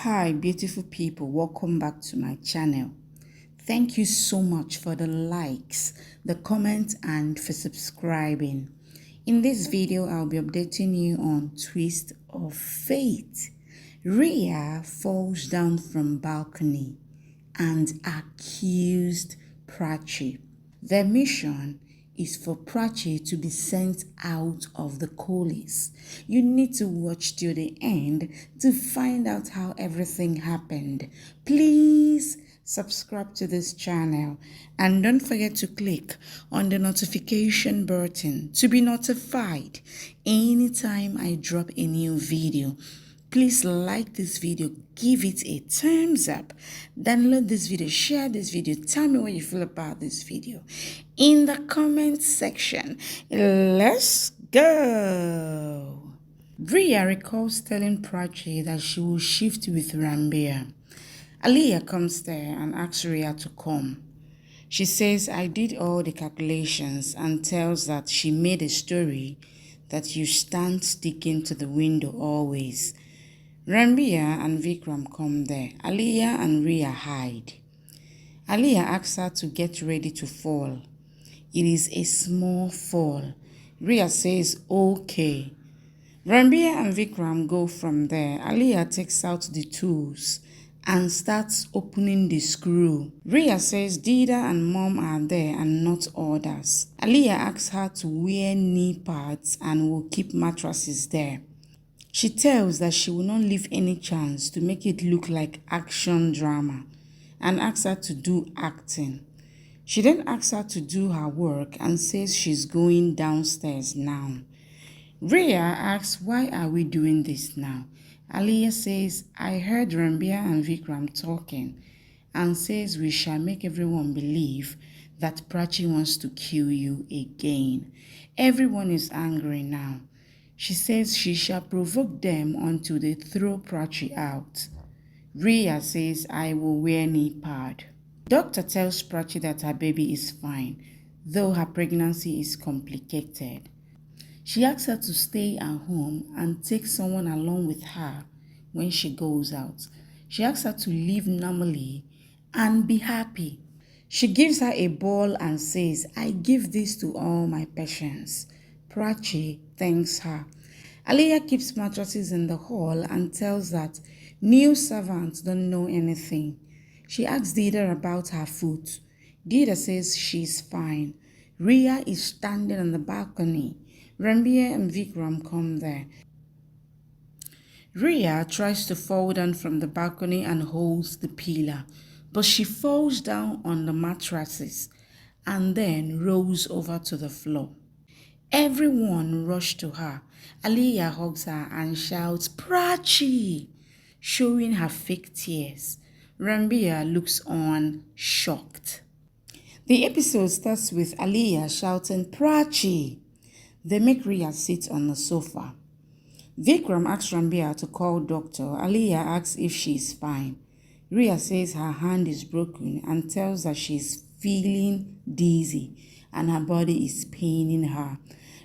Hi beautiful people, welcome back to my channel. Thank you so much for the likes, the comments and for subscribing. In this video I'll be updating you on twist of fate. Rhea falls down from balcony and accused Prachi. Their mission is for Prachi to be sent out of the coolies. You need to watch till the end to find out how everything happened. Please subscribe to this channel and don't forget to click on the notification button to be notified anytime I drop a new video. Please like this video, give it a thumbs up, download this video, share this video, tell me what you feel about this video in the comment section. Let's go. Rhea recalls telling Prachi that she will shift with Rambia. Aliyah comes there and asks Rhea to come. She says, I did all the calculations, and tells that she made a story that you stand sticking to the window always. Rambia and Vikram come there. Aliyah and Rhea hide. Aliyah asks her to get ready to fall. It is a small fall. Rhea says, okay. Rambia and Vikram go from there. Aliyah takes out the tools and starts opening the screw. Rhea says Dida and Mom are there and not others. Aliyah asks her to wear knee pads and will keep mattresses there. She tells that she will not leave any chance to make it look like action drama and asks her to do acting. She then asks her to do her work and says she's going downstairs now. Rhea asks, why are we doing this now? Aliyah says, I heard Rambia and Vikram talking and says we shall make everyone believe that Prachi wants to kill you again. Everyone is angry now. She says she shall provoke them until they throw Prachi out. Rhea says, I will wear knee pad. Doctor tells Prachi that her baby is fine, though her pregnancy is complicated. She asks her to stay at home and take someone along with her when she goes out. She asks her to live normally and be happy. She gives her a ball and says, I give this to all my patients. Prachi thanks her. Aliyah keeps mattresses in the hall and tells that new servants don't know anything. She asks Dida about her foot. Dida says she's fine. Rhea is standing on the balcony. Rambia and Vikram come there. Rhea tries to fall down from the balcony and holds the pillar, but she falls down on the mattresses and then rolls over to the floor. Everyone rushed to her. Aliyah hugs her and shouts, Prachi, showing her fake tears. Rambia looks on, shocked. The episode starts with Aliyah shouting, Prachi. They make Rhea sit on the sofa. Vikram asks Rambia to call doctor. Aliyah asks if she is fine. Rhea says her hand is broken and tells her she is feeling dizzy and her body is paining her.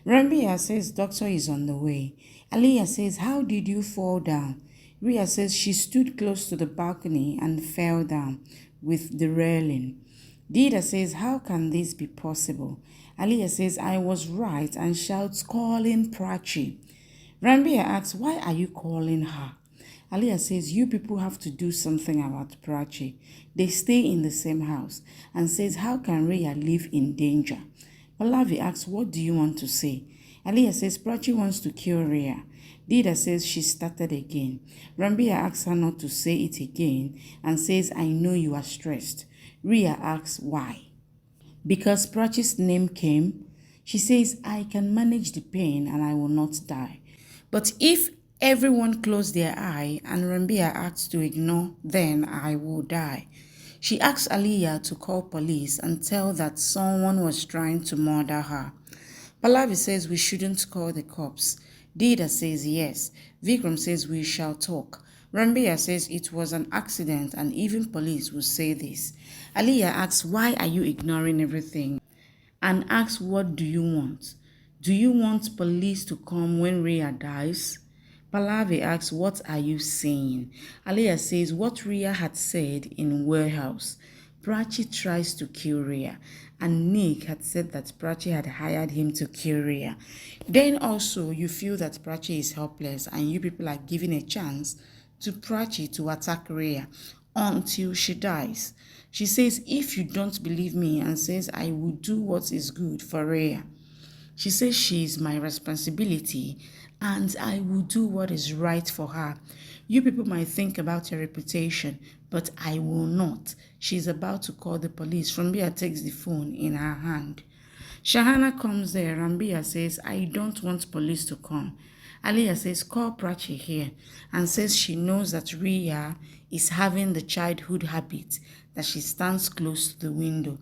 Rambia says doctor is on the way. Aliyah says, how did you fall down? Rhea says she stood close to the balcony and fell down with the railing. Dida says, how can this be possible? Aliyah says, I was right and shouts, calling Prachi. Rambia asks, why are you calling her? Aliyah says, you people have to do something about Prachi. They stay in the same house and says, how can Rhea live in danger? Pallavi asks, what do you want to say? Aliyah says, Prachi wants to kill Rhea. Dida says she started again. Rambia asks her not to say it again and says, I know you are stressed. Rhea asks why. Because Prachi's name came, she says, I can manage the pain and I will not die. But if everyone close their eye and Rambia asks to ignore, then I will die. She asks Aliyah to call police and tell that someone was trying to murder her. Pallavi says we shouldn't call the cops. Dida says yes. Vikram says we shall talk. Rambia says it was an accident and even police will say this. Aliyah asks, why are you ignoring everything? And asks, what do you want? Do you want police to come when Rhea dies? Pallavi asks, what are you saying? Aliyah says, what Rhea had said in warehouse. Prachi tries to kill Rhea, and Nick had said that Prachi had hired him to kill Rhea. Then also, you feel that Prachi is helpless, and you people are giving a chance to Prachi to attack Rhea until she dies. She says, if you don't believe me, and says, I will do what is good for Rhea. She says she is my responsibility and I will do what is right for her. You people might think about her reputation, but I will not. She's about to call the police. Rambia takes the phone in her hand. Shahana comes there. Rambia says, I don't want police to come. Aliyah says, call Prachi here, and says she knows that Rhea is having the childhood habit that she stands close to the window.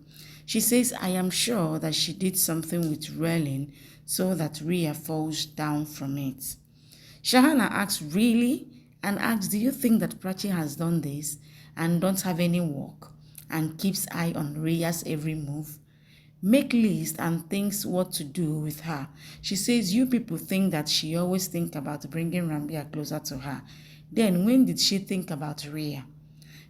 She says, I am sure that she did something with railing so that Rhea falls down from it. Shahana asks, really? And asks, do you think that Prachi has done this and don't have any work and keeps eye on Rhea's every move? Make list and thinks what to do with her. She says, you people think that she always think about bringing Rambia closer to her. Then when did she think about Rhea?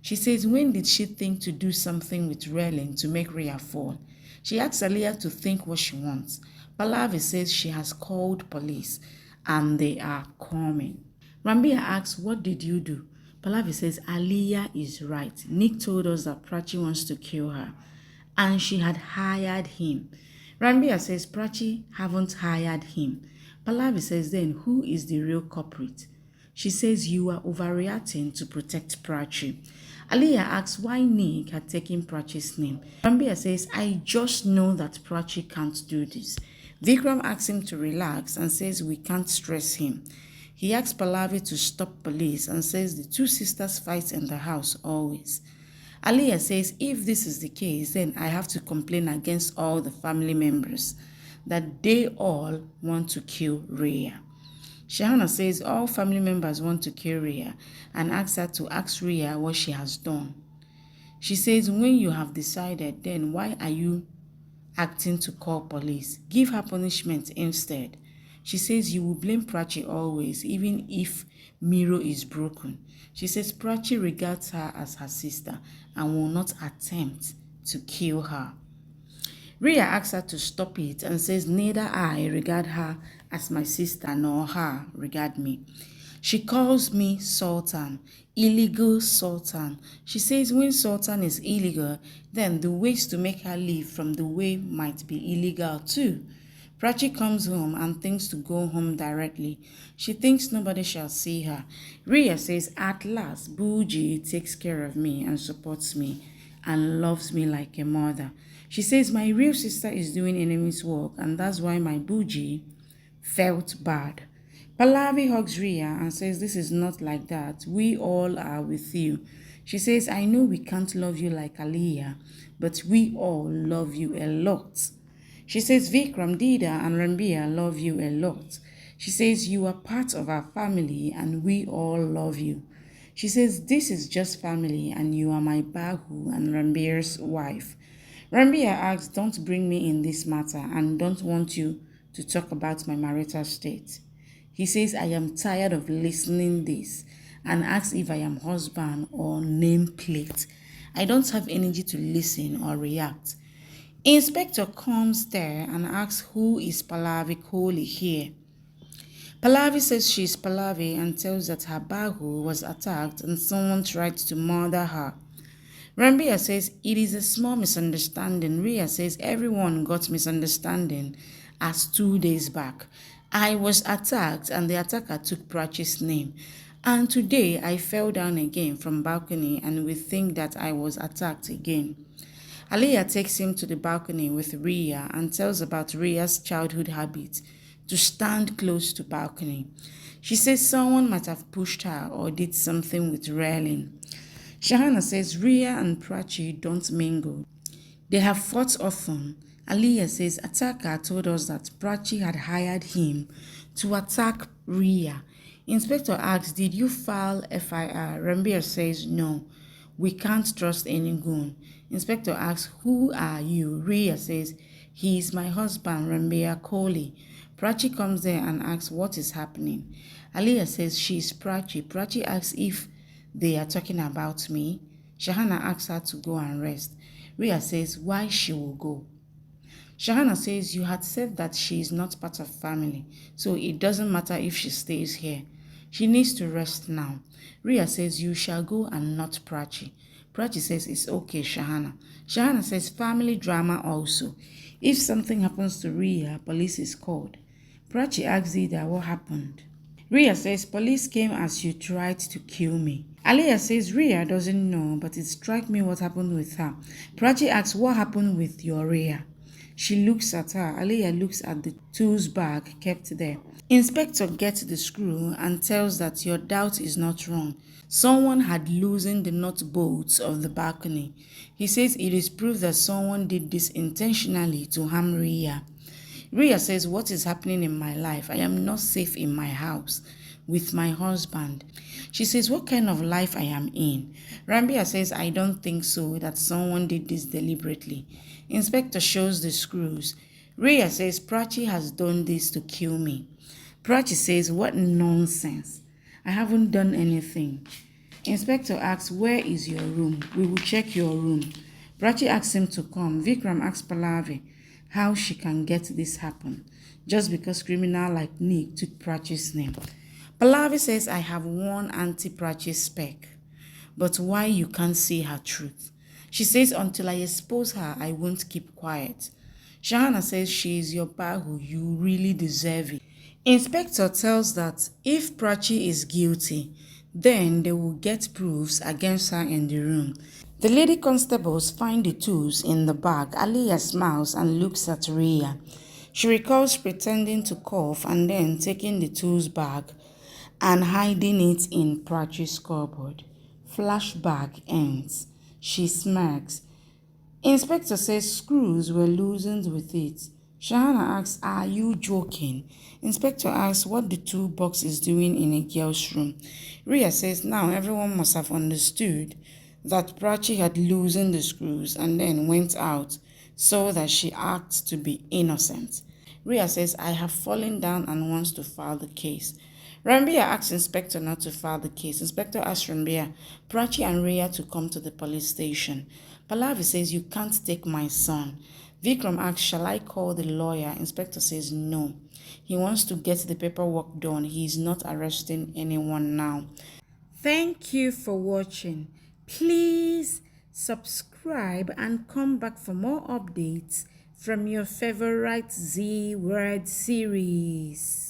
She says, when did she think to do something with railing to make Rhea fall? She asks Aliyah to think what she wants. Pallavi says she has called police and they are coming. Rambia asks, what did you do? Pallavi says, Aliyah is right. Nick told us that Prachi wants to kill her and she had hired him. Rambia says, Prachi haven't hired him. Pallavi says, then who is the real culprit? She says, you are overreacting to protect Prachi. Aliyah asks why Nick had taken Prachi's name. Rambia says, I just know that Prachi can't do this. Vikram asks him to relax and says we can't stress him. He asks Pallavi to stop police and says the two sisters fight in the house always. Aliyah says, if this is the case, then I have to complain against all the family members that they all want to kill Rhea. Shahana says all family members want to kill Rhea and asks her to ask Rhea what she has done. She says, when you have decided, then why are you acting to call police? Give her punishment instead. She says you will blame Prachi always, even if Miro is broken. She says Prachi regards her as her sister and will not attempt to kill her. Rhea asks her to stop it and says neither I regard her as my sister nor her regard me. She calls me Sultan, illegal Sultan. She says when Sultan is illegal, then the ways to make her leave from the way might be illegal too. Prachi comes home and thinks to go home directly. She thinks nobody shall see her. Rhea says, at last, Buji takes care of me and supports me and loves me like a mother. She says, my real sister is doing enemy's work and that's why my Buji felt bad. Pallavi hugs Rhea and says, this is not like that. We all are with you. She says, I know we can't love you like Aliyah, but we all love you a lot. She says, Vikram, Dida, and Rambia love you a lot. She says, you are part of our family and we all love you. She says, this is just family and you are my Bahu and Rambir's wife. Rambia asks, don't bring me in this matter and don't want you to talk about my marital state. He says, I am tired of listening this and asks if I am husband or nameplate. I don't have energy to listen or react. Inspector comes there and asks who is Pallavi Kohli here. Pallavi says she is Pallavi and tells that her Bahu was attacked and someone tried to murder her. Rambia says it is a small misunderstanding. Rhea says everyone got misunderstanding as 2 days back. I was attacked and the attacker took Prachi's name. And today I fell down again from balcony and we think that I was attacked again. Aliyah takes him to the balcony with Rhea and tells about Rhea's childhood habit to stand close to balcony. She says someone might have pushed her or did something with railing. Shahana says Rhea and Prachi don't mingle. They have fought often. Aliyah says attacker told us that Prachi had hired him to attack Rhea. Inspector asks, did you file FIR? Rambia says no. We can't trust any gun. Inspector asks, who are you? Rhea says, he is my husband, Rambia Kohli. Prachi comes there and asks what is happening. Aliyah says she's Prachi. Prachi asks if they are talking about me. Shahana asks her to go and rest. Rhea says why she will go. Shahana says you had said that she is not part of family, so it doesn't matter if she stays here. She needs to rest now. Rhea says you shall go and not Prachi. Prachi says it's okay, Shahana. Shahana says family drama also. If something happens to Rhea, police is called. Prachi asks Ida what happened. Rhea says police came as you tried to kill me. Aliyah says Rhea doesn't know, but it struck me what happened with her. Prachi asks what happened with your Rhea. She looks at her. Aliyah looks at the tools bag kept there. Inspector gets the screw and tells that your doubt is not wrong. Someone had loosened the nut bolts of the balcony. He says it is proof that someone did this intentionally to harm Rhea. Rhea says, what is happening in my life? I am not safe in my house with my husband. She says, what kind of life I am in? Rambia says, I don't think so, that someone did this deliberately. Inspector shows the screws. Rhea says, Prachi has done this to kill me. Prachi says, what nonsense. I haven't done anything. Inspector asks, where is your room? We will check your room. Prachi asks him to come. Vikram asks Pallavi how she can get this happen, just because criminal like Nick took Prachi's name. Pallavi says, I have one anti-Prachi spec, but why you can't see her truth? She says, until I expose her, I won't keep quiet. Shahana says, she is your bahu, you really deserve it. Inspector tells that if Prachi is guilty, then they will get proofs against her in the room. The lady constables find the tools in the bag. Aliyah smiles and looks at Rhea. She recalls pretending to cough and then taking the tools bag and hiding it in Prachi's cupboard. Flashback ends. She smirks. Inspector says screws were loosened with it. Shahana asks, are you joking? Inspector asks what the toolbox is doing in a girl's room. Rhea says now everyone must have understood that Prachi had loosened the screws and then went out so that she acts to be innocent. Rhea says, I have fallen down and wants to file the case. Rambia asks Inspector not to file the case. Inspector asks Rambia, Prachi and Rhea to come to the police station. Pallavi says, you can't take my son. Vikram asks, shall I call the lawyer? Inspector says no. He wants to get the paperwork done. He is not arresting anyone now. Thank you for watching. Please subscribe and come back for more updates from your favorite Z Word series.